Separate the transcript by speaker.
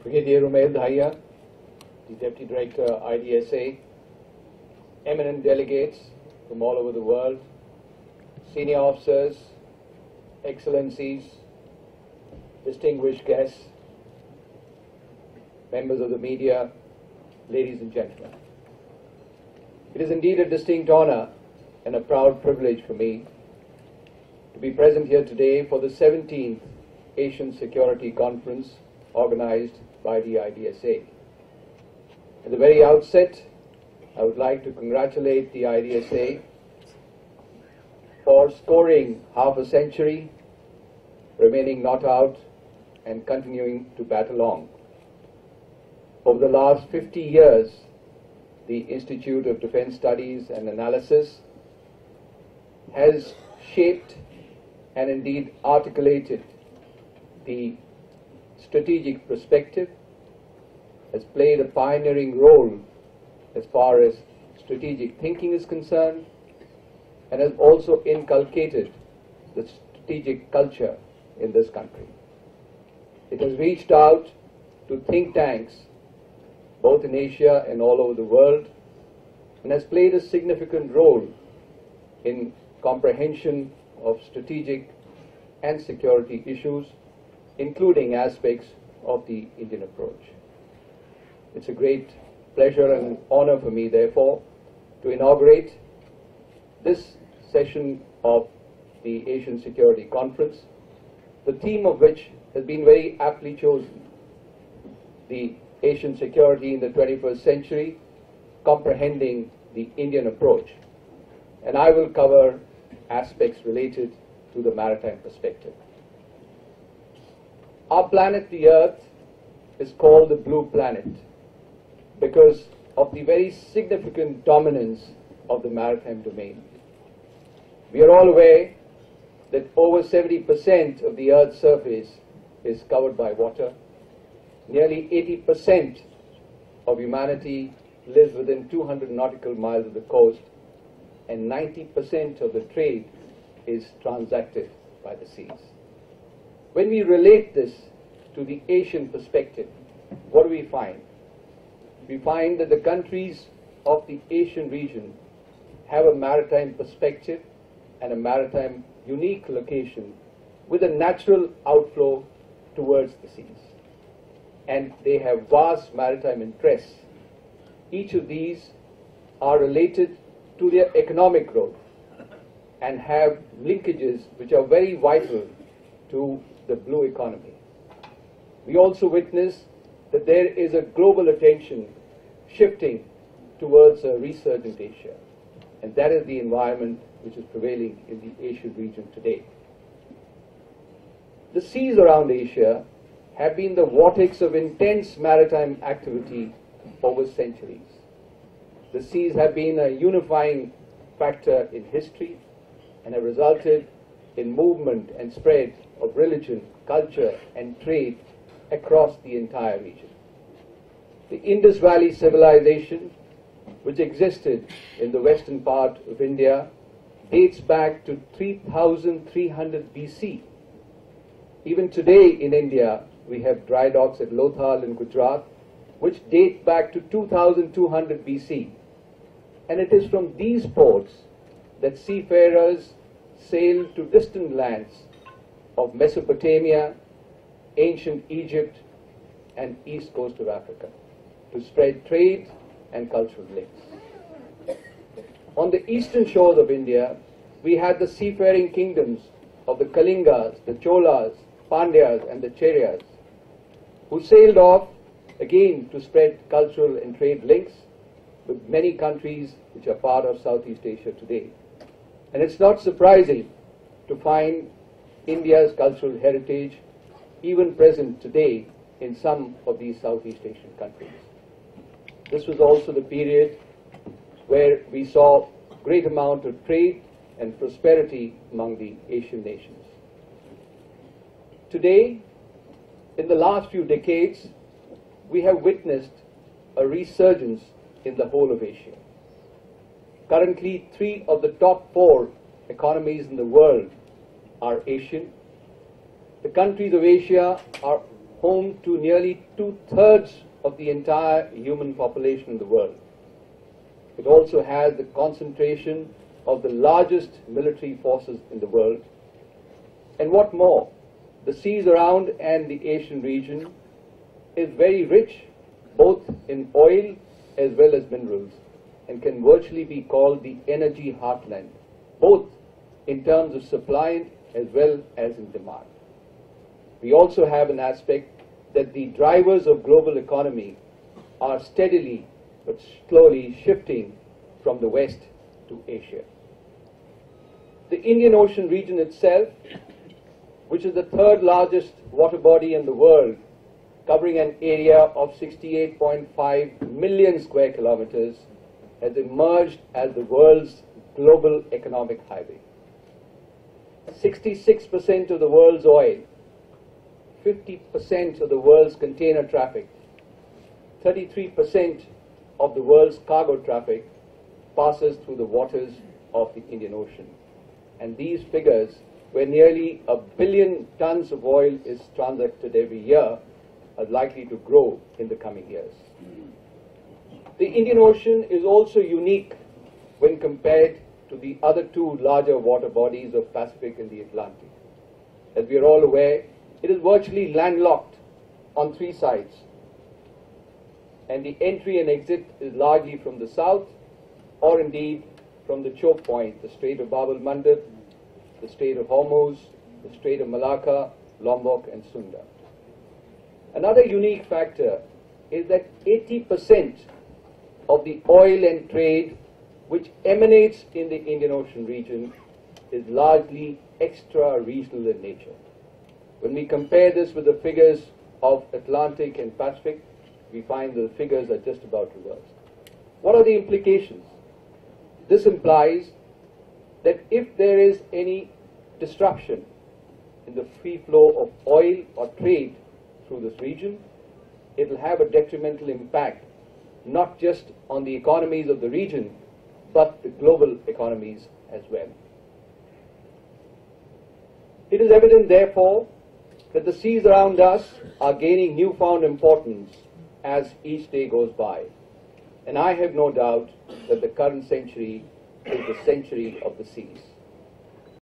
Speaker 1: Brigadier Umail Dhaya, the Deputy Director, IDSA, eminent delegates from all over the world, senior officers, excellencies, distinguished guests, members of the media, ladies and gentlemen. It is indeed a distinct honor and a proud privilege for me to be present here today for the 17th Asian Security Conference organized by the IDSA. At the very outset, I would like to congratulate the IDSA for scoring half a century, remaining not out, and continuing to battle on. Over the last 50 years, the Institute of Defense Studies and Analysis has shaped and indeed articulated the strategic perspective, has played a pioneering role as far as strategic thinking is concerned, and has also inculcated the strategic culture in this country. It has reached out to think tanks both in Asia and all over the world, and has played a significant role in comprehension of strategic and security issues, including aspects of the Indian approach. It's a great pleasure and an honor for me, therefore, to inaugurate this session of the Asian Security Conference, the theme of which has been very aptly chosen: the Asian security in the 21st century, comprehending the Indian approach. And I will cover aspects related to the maritime perspective. Our planet, the Earth, is called the Blue Planet because of the very significant dominance of the maritime domain. We are all aware that over 70% of the Earth's surface is covered by water. Nearly 80% of humanity lives within 200 nautical miles of the coast, and 90% of the trade is transacted by the seas. When we relate this to the Asian perspective, what do we find? We find that the countries of the Asian region have a maritime perspective and a maritime unique location with a natural outflow towards the seas. And they have vast maritime interests. Each of these are related to their economic growth and have linkages which are very vital to the blue economy. We also witness that there is a global attention shifting towards a resurgent Asia, and that is the environment which is prevailing in the Asian region today. The seas around Asia have been the vortex of intense maritime activity over centuries. The seas have been a unifying factor in history and have resulted in movement and spread of religion, culture, and trade across the entire region. The Indus Valley civilization, which existed in the western part of India, dates back to 3300 BC. Even today in India, we have dry docks at Lothal in Gujarat, which date back to 2200 BC. And it is from these ports that seafarers sailed to distant lands of Mesopotamia, ancient Egypt, and east coast of Africa to spread trade and cultural links. On the eastern shores of India, we had the seafaring kingdoms of the Kalingas, the Cholas, Pandyas, and the Cheryas, who sailed off again to spread cultural and trade links with many countries which are part of Southeast Asia today. And it's not surprising to find India's cultural heritage even present today in some of these Southeast Asian countries. This was also the period where we saw great amount of trade and prosperity among the Asian nations. Today, in the last few decades, we have witnessed a resurgence in the whole of Asia. Currently, 3 of the top 4 economies in the world are Asian. The countries of Asia are home to nearly 2/3 of the entire human population in the world. It also has the concentration of the largest military forces in the world. And what more, the seas around and the Asian region is very rich both in oil as well as minerals, and can virtually be called the energy heartland, both in terms of supply as well as in demand. We also have an aspect that the drivers of global economy are steadily but slowly shifting from the West to Asia. The Indian Ocean region itself, which is the third largest water body in the world, covering an area of 68.5 million square kilometers, has emerged as the world's global economic highway. 66% of the world's oil, 50% of the world's container traffic, 33% of the world's cargo traffic passes through the waters of the Indian Ocean. And these figures, where nearly 1 billion tons of oil is transacted every year, are likely to grow in the coming years. The Indian Ocean is also unique when compared to the other two larger water bodies of Pacific and the Atlantic. As we are all aware, it is virtually landlocked on 3 sides, and the entry and exit is largely from the south, or indeed from the choke point, the Strait of Bab el-Mandeb, the Strait of Hormuz, the Strait of Malacca, Lombok and Sunda. Another unique factor is that 80% of the oil and trade which emanates in the Indian Ocean region is largely extra-regional in nature. When we compare this with the figures of Atlantic and Pacific, we find that the figures are just about reversed. What are the implications? This implies that if there is any disruption in the free flow of oil or trade through this region, it will have a detrimental impact not just on the economies of the region, but the global economies as well. It is evident, therefore, that the seas around us are gaining newfound importance as each day goes by. And I have no doubt that the current century is the century of the seas.